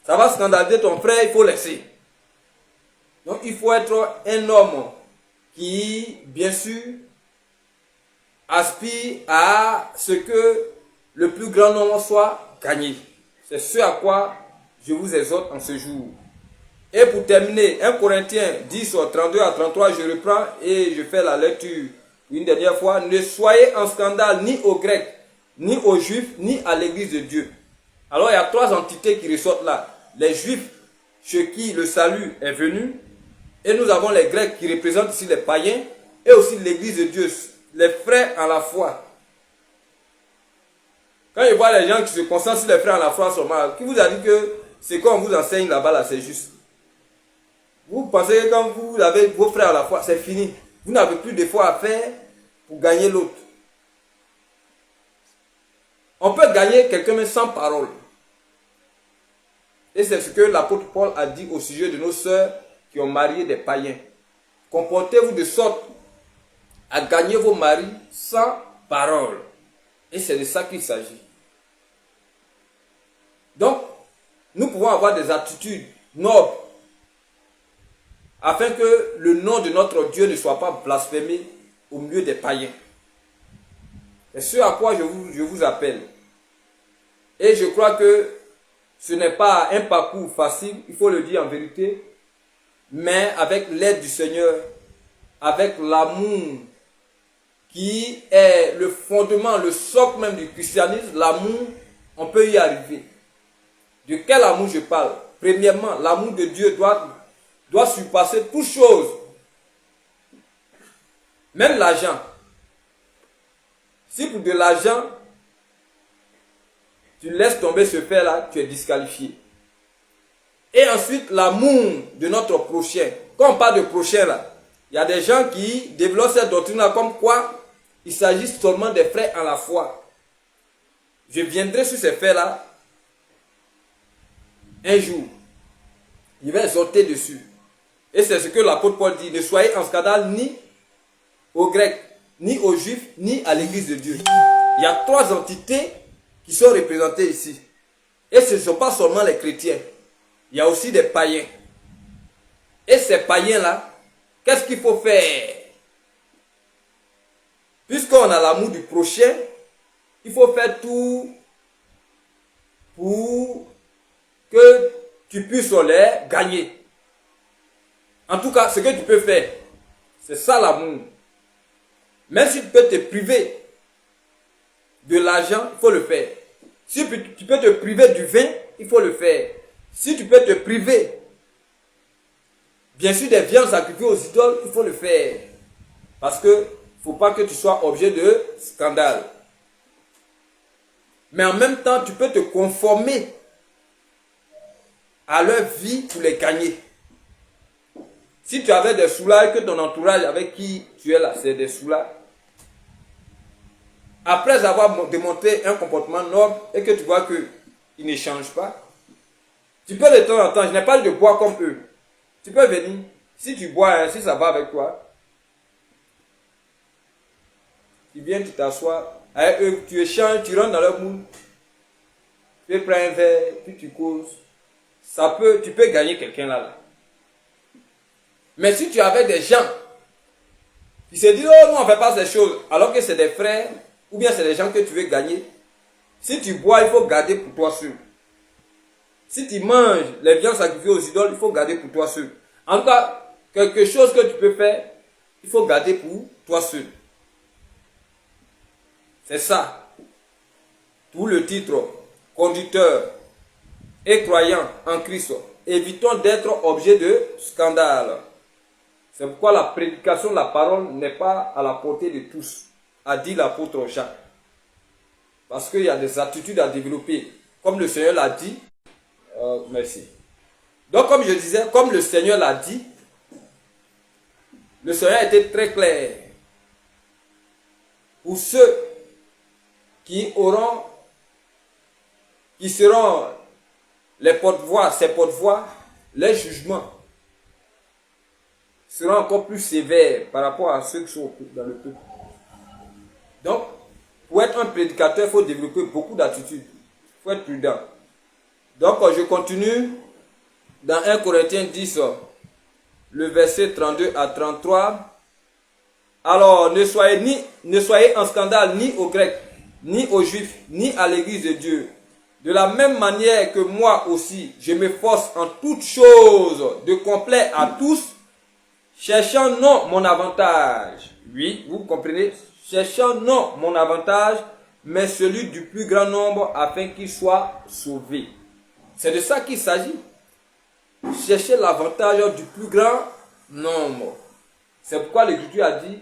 ça va scandaliser ton frère, il faut laisser. Donc il faut être un homme qui, bien sûr, aspire à ce que le plus grand nombre soit gagné. C'est ce à quoi je vous exhorte en ce jour. Et pour terminer, 1 Corinthiens 10, 32 à 33, je reprends et je fais la lecture une dernière fois. Ne soyez en scandale ni aux Grecs, ni aux Juifs, ni à l'église de Dieu. Alors il y a trois entités qui ressortent là. Les Juifs, chez qui le salut est venu. Et nous avons les Grecs qui représentent ici les païens. Et aussi l'église de Dieu, les frères en la foi. Quand je vois les gens qui se concentrent sur les frères en la foi seulement, qui vous a dit que ce qu'on vous enseigne là-bas, là, c'est juste. Vous pensez que quand vous avez vos frères à la foi, c'est fini. Vous n'avez plus d'efforts à faire pour gagner l'autre. On peut gagner quelqu'un mais sans parole. Et c'est ce que l'apôtre Paul a dit au sujet de nos sœurs qui ont marié des païens. Comportez-vous de sorte à gagner vos maris sans parole. Et c'est de ça qu'il s'agit. Donc, nous pouvons avoir des attitudes nobles afin que le nom de notre Dieu ne soit pas blasphémé au milieu des païens. C'est ce à quoi je vous appelle. Et je crois que ce n'est pas un parcours facile, il faut le dire en vérité, mais avec l'aide du Seigneur, avec l'amour qui est le fondement, le socle même du christianisme, l'amour, on peut y arriver. De quel amour je parle? Premièrement, l'amour de Dieu doit surpasser toute chose. Même l'argent. Si pour de l'argent, tu laisses tomber ce fait-là, tu es disqualifié. Et ensuite, l'amour de notre prochain. Quand on parle de prochain là, il y a des gens qui développent cette doctrine-là comme quoi il s'agit seulement des frères en la foi. Je viendrai sur ces faits-là un jour. Il va exhorter dessus. Et c'est ce que l'apôtre Paul dit. Ne soyez en scandale ni aux Grecs, ni aux Juifs, ni à l'église de Dieu. Il y a trois entités qui sont représentées ici. Et ce ne sont pas seulement les chrétiens. Il y a aussi des païens. Et ces païens-là, qu'est-ce qu'il faut faire? Puisqu'on a l'amour du prochain, il faut faire tout pour que tu puisses les gagner. En tout cas, ce que tu peux faire, c'est ça l'amour. Même si tu peux te priver de l'argent, il faut le faire. Si tu peux te priver du vin, il faut le faire. Si tu peux te priver, bien sûr, des viandes sacrifiées aux idoles, il faut le faire. Parce que il ne faut pas que tu sois objet de scandale. Mais en même temps, tu peux te conformer à leur vie pour les gagner. Si tu avais des soulards, que ton entourage avec qui tu es là, c'est des soulards, après avoir démontré un comportement noble et que tu vois qu'ils ne changent pas, tu peux de temps en temps, je n'ai pas de boire comme eux. Tu peux venir, si tu bois, hein, si ça va avec toi, tu viens, tu t'assois, avec eux, tu échanges, tu rentres dans leur moule, tu prends un verre, puis tu causes. Tu peux gagner quelqu'un là. Mais si tu avais des gens qui se disent, oh, nous on ne fait pas ces choses, alors que c'est des frères, ou bien c'est des gens que tu veux gagner, si tu bois, il faut garder pour toi seul. Si tu manges les viandes sacrifiées aux idoles, il faut garder pour toi seul. En tout cas, quelque chose que tu peux faire, il faut garder pour toi seul. C'est ça. Tout le titre, conducteur et croyant en Christ, évitons d'être objet de scandale. C'est pourquoi la prédication de la parole n'est pas à la portée de tous, a dit l'apôtre Jacques. Parce qu'il y a des attitudes à développer. Comme le Seigneur l'a dit, merci. Donc comme je disais, comme le Seigneur l'a dit, le Seigneur était très clair. Pour ceux qui seront les porte-voix, ces porte-voix, les jugements seront encore plus sévères par rapport à ceux qui sont dans le peuple. Donc, pour être un prédicateur, il faut développer beaucoup d'attitudes. Il faut être prudent. Donc, je continue dans 1 Corinthiens 10, le verset 32 à 33. Alors, ne soyez en scandale ni aux Grecs, ni aux Juifs, ni à l'église de Dieu. De la même manière que moi aussi, je m'efforce en toutes choses de complaire à tous, cherchant non mon avantage. Oui, vous comprenez? Cherchant non mon avantage, mais celui du plus grand nombre afin qu'il soit sauvé. C'est de ça qu'il s'agit. Chercher l'avantage du plus grand nombre. C'est pourquoi l'Écriture a dit,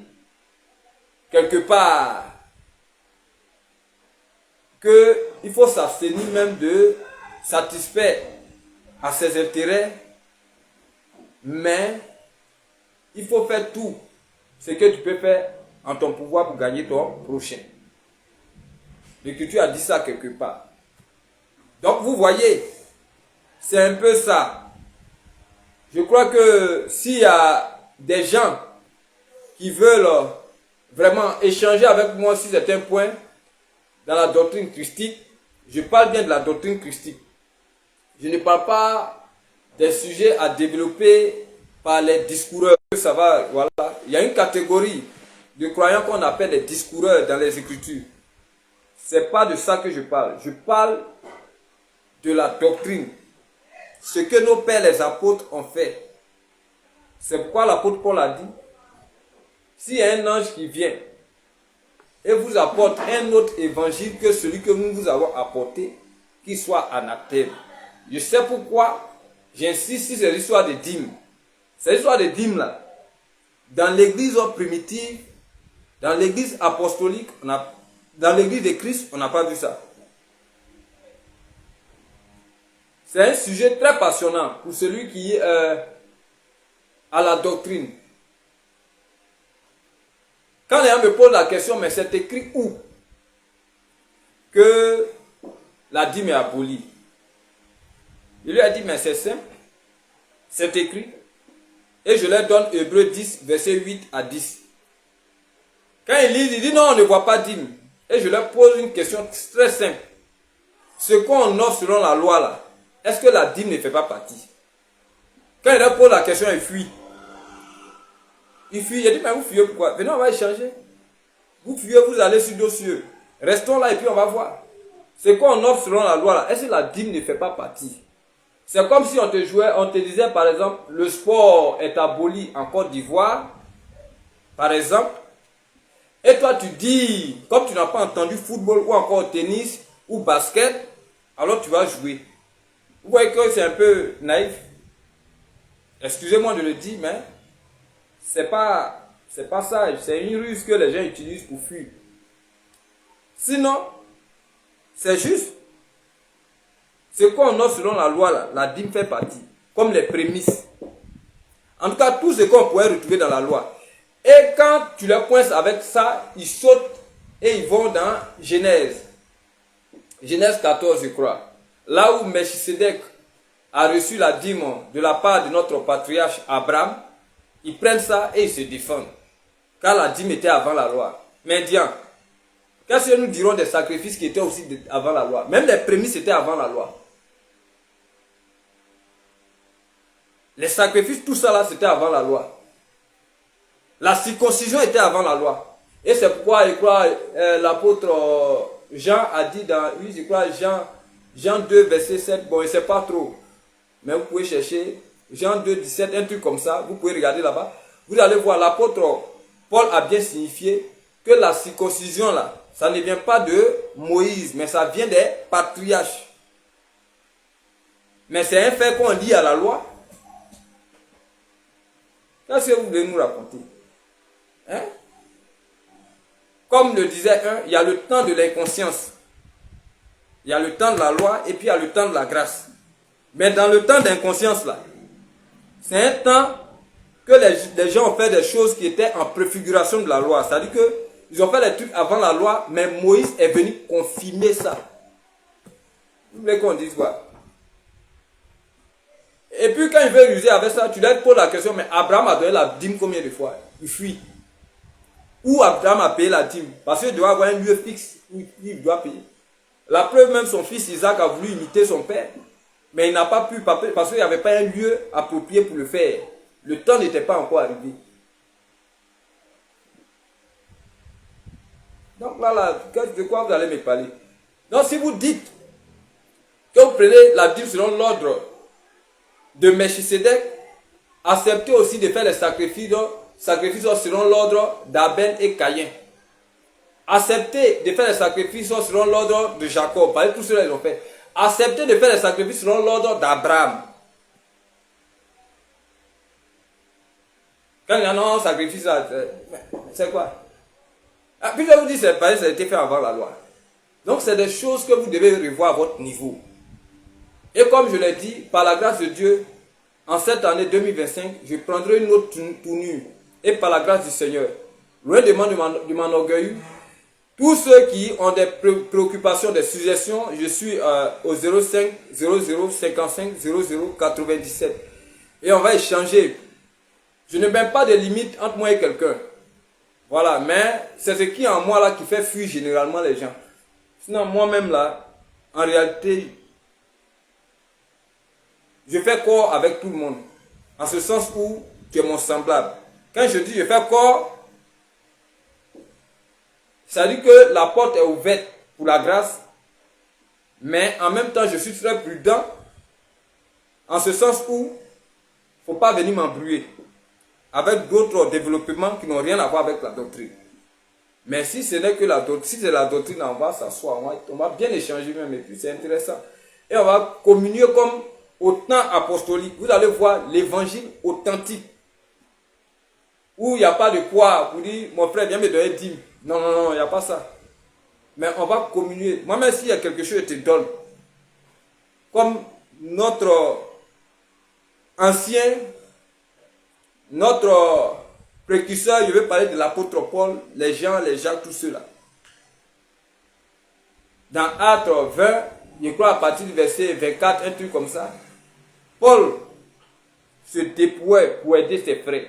quelque part, qu'il faut s'abstenir même de satisfaire à ses intérêts, mais il faut faire tout ce que tu peux faire en ton pouvoir pour gagner ton prochain. L'Écriture a dit ça quelque part. Donc vous voyez, c'est un peu ça. Je crois que s'il y a des gens qui veulent vraiment échanger avec moi sur certains points dans la doctrine christique, je parle bien de la doctrine christique. Je ne parle pas des sujets à développer par les discoureurs. Ça va, voilà. Il y a une catégorie de croyants qu'on appelle les discoureurs dans les Écritures. C'est pas de ça que je parle. Je parle de la doctrine. Ce que nos pères les apôtres ont fait. C'est pourquoi l'apôtre Paul a dit, s'il y a un ange qui vient et vous apporte un autre évangile que celui que nous vous avons apporté, qu'il soit anathème. Je sais pourquoi j'insiste sur ces histoires de dîmes. Ces histoires de dîmes là, dans l'église primitive, dans l'église apostolique, dans l'église de Christ, on n'a pas vu ça. C'est un sujet très passionnant pour celui qui est à la doctrine. Quand les gens me posent la question, mais c'est écrit où que la dîme est abolie? Je lui ai dit, mais c'est simple, c'est écrit. Et je leur donne Hébreux 10, verset 8 à 10. Quand ils lisent, ils disent, non, on ne voit pas dîme. Et je leur pose une question très simple. Ce qu'on offre selon la loi là, est-ce que la dîme ne fait pas partie? Quand il leur pose la question, ils fuient. Ils fuient. Il dit, mais vous fuyez pourquoi? Venez, on va échanger. Vous fuyez, vous allez sur d'autres cieux. Restons là et puis on va voir. Ce qu'on offre selon la loi là, est-ce que la dîme ne fait pas partie? C'est comme si on te disait par exemple, le sport est aboli en Côte d'Ivoire, par exemple, et toi tu dis, comme tu n'as pas entendu football ou encore tennis ou basket, alors tu vas jouer. Vous voyez que c'est un peu naïf. Excusez-moi de le dire, mais c'est pas sage. C'est une ruse que les gens utilisent pour fuir. Sinon, c'est juste. Ce qu'on offre selon la loi, là, la dîme fait partie. Comme les prémices. En tout cas, tout ce qu'on pourrait retrouver dans la loi. Et quand tu les coinces avec ça, ils sautent et ils vont dans Genèse. Genèse 14, je crois. Là où Melchisedec a reçu la dîme de la part de notre patriarche Abraham, ils prennent ça et ils se défendent. Car la dîme était avant la loi. Mais Dieu, qu'est-ce que nous dirons des sacrifices qui étaient aussi avant la loi? Même les prémices étaient avant la loi. Les sacrifices, tout ça là, c'était avant la loi. La circoncision était avant la loi. Et c'est pourquoi, je crois, l'apôtre Jean a dit dans, oui, je crois, Jean 2, verset 7, bon, je ne sais pas trop, mais vous pouvez chercher, Jean 2, 17, un truc comme ça, vous pouvez regarder là-bas. Vous allez voir, l'apôtre Paul a bien signifié que la circoncision là, ça ne vient pas de Moïse, mais ça vient des patriarches. Mais c'est un fait qu'on lit à la loi. Qu'est-ce que vous voulez nous raconter? Hein? Comme le disait un, il y a le temps de l'inconscience. Il y a le temps de la loi et puis il y a le temps de la grâce. Mais dans le temps d'inconscience là, c'est un temps que les gens ont fait des choses qui étaient en préfiguration de la loi. C'est-à-dire qu'ils ont fait des trucs avant la loi, mais Moïse est venu confirmer ça. Vous voulez qu'on dise quoi? Et puis quand il veut ruser avec ça, tu leur poses la question, mais Abraham a donné la dîme combien de fois? Il fuit. Où Abraham a payé la dîme? Parce qu'il doit avoir un lieu fixe où il doit payer. La preuve, même son fils Isaac a voulu imiter son père, mais il n'a pas pu parce qu'il n'y avait pas un lieu approprié pour le faire. Le temps n'était pas encore arrivé. Donc là, de quoi vous allez me parler? Donc si vous dites que vous prenez la dîme selon l'ordre de Melchisedec, acceptez aussi de faire les sacrifices selon l'ordre d'Abel et Caïn. Acceptez de faire les sacrifices selon l'ordre de Jacob. Parce que tout cela ils ont fait. Acceptez de faire les sacrifices selon l'ordre d'Abraham. Quand il y en a un sacrifice, c'est quoi? Puis je vous dis, ça a été fait avant la loi. Donc c'est des choses que vous devez revoir à votre niveau. Et comme je l'ai dit, par la grâce de Dieu, en cette année 2025, je prendrai une autre tournure. Et par la grâce du Seigneur, loin de m'enorgueillir, tous ceux qui ont des préoccupations, des suggestions, je suis au 05 00 55 00 97. Et on va échanger. Je ne mets pas de limite entre moi et quelqu'un. Voilà, mais c'est ce qui est en moi là qui fait fuir généralement les gens. Sinon, moi-même là, en réalité, je fais corps avec tout le monde. En ce sens où tu es mon semblable. Quand je dis je fais corps, ça dit que la porte est ouverte pour la grâce, mais en même temps je suis très prudent, en ce sens où il ne faut pas venir m'embrouiller avec d'autres développements qui n'ont rien à voir avec la doctrine. Mais si ce n'est que la doctrine, si c'est la doctrine, on va s'asseoir, on va bien échanger même, et puis c'est intéressant. Et on va communier comme au temps apostolique. Vous allez voir l'évangile authentique, où il n'y a pas de quoi pour dire, mon frère, viens me donner 10. Non, non, non, il n'y a pas ça. Mais on va communier. Moi-même, s'il y a quelque chose, je te donne. Comme notre ancien, notre précurseur, je vais parler de l'apôtre Paul, les Jean, les Jacques, tous ceux-là. Dans Actes 20, je crois à partir du verset 24, un truc comme ça, Paul se dépouillait pour aider ses frères.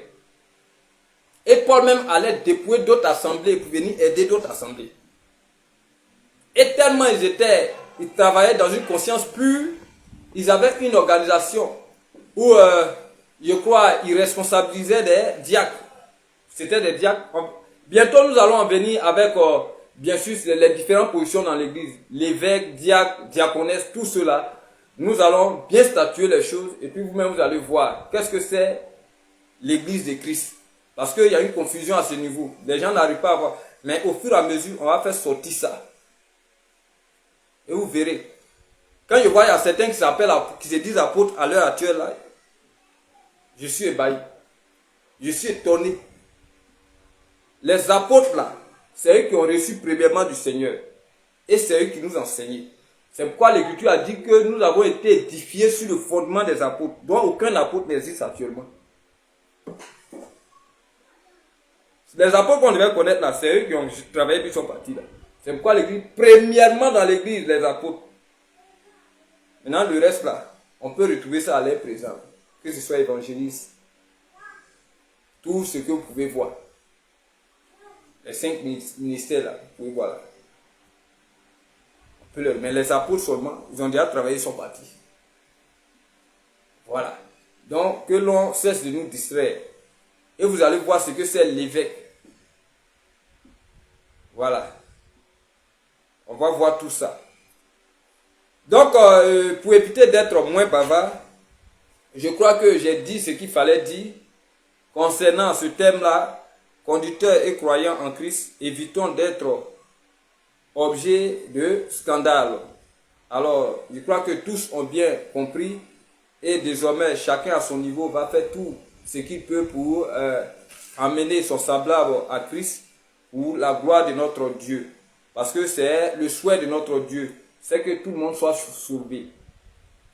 Et Paul même allait dépouiller d'autres assemblées pour venir aider d'autres assemblées. Et tellement ils travaillaient dans une conscience pure, ils avaient une organisation où, je crois, ils responsabilisaient des diacres. C'était des diacres. Bientôt, nous allons en venir avec, bien sûr, les différentes positions dans l'église. L'évêque, diacre, diaconesse, tout cela. Nous allons bien statuer les choses et puis vous-même, vous allez voir qu'est-ce que c'est l'église de Christ. Parce qu'il y a une confusion à ce niveau. Les gens n'arrivent pas à voir. Mais au fur et à mesure, on va faire sortir ça. Et vous verrez. Quand je vois, il y a certains qui se disent apôtres à l'heure actuelle, là, je suis ébahi. Je suis étonné. Les apôtres, là, c'est eux qui ont reçu premièrement du Seigneur. Et c'est eux qui nous enseignaient. C'est pourquoi l'Écriture a dit que nous avons été édifiés sur le fondement des apôtres, dont aucun apôtre n'existe actuellement. Les apôtres qu'on devait connaître là, c'est eux qui ont travaillé puis sont partis là. C'est pourquoi l'église, premièrement dans l'église, les apôtres. Maintenant le reste là, on peut retrouver ça à l'air présent. Que ce soit évangéliste, tout ce que vous pouvez voir. Les 5 ministères là, vous pouvez voir là. Mais les apôtres seulement, ils ont déjà travaillé, ils sont partis. Voilà. Donc que l'on cesse de nous distraire. Et vous allez voir ce que c'est l'évêque. Voilà. On va voir tout ça. Donc, pour éviter d'être moins bavard, je crois que j'ai dit ce qu'il fallait dire concernant ce thème-là. Conducteurs et croyants en Christ, évitons d'être objet de scandale. Alors, je crois que tous ont bien compris et désormais, chacun à son niveau va faire tout ce qu'il peut pour amener son semblable à Christ pour la gloire de notre Dieu. Parce que c'est le souhait de notre Dieu, c'est que tout le monde soit sauvé.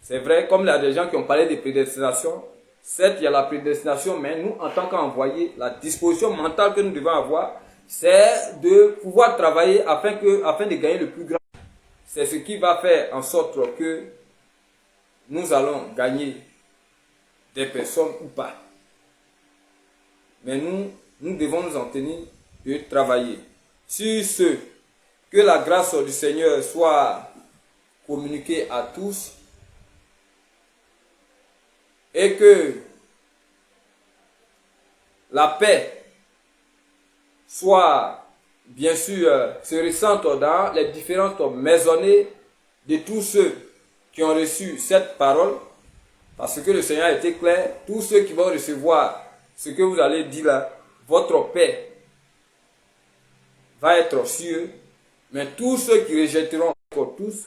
C'est vrai, comme il y a des gens qui ont parlé de prédestination, certes il y a la prédestination, mais nous en tant qu'envoyés, la disposition mentale que nous devons avoir, c'est de pouvoir travailler afin de gagner le plus grand. C'est ce qui va faire en sorte que nous allons gagner des personnes ou pas. Mais nous devons nous en tenir de travailler. Sur ce, que la grâce du Seigneur soit communiquée à tous et que la paix soit, bien sûr, se ressente dans les différentes maisonnées de tous ceux qui ont reçu cette parole, parce que le Seigneur a été clair, tous ceux qui vont recevoir ce que vous allez dire là, votre paix va être sur eux, mais tous ceux qui rejetteront encore tous,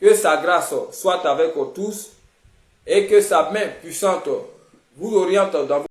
que sa grâce soit avec tous et que sa main puissante vous oriente dans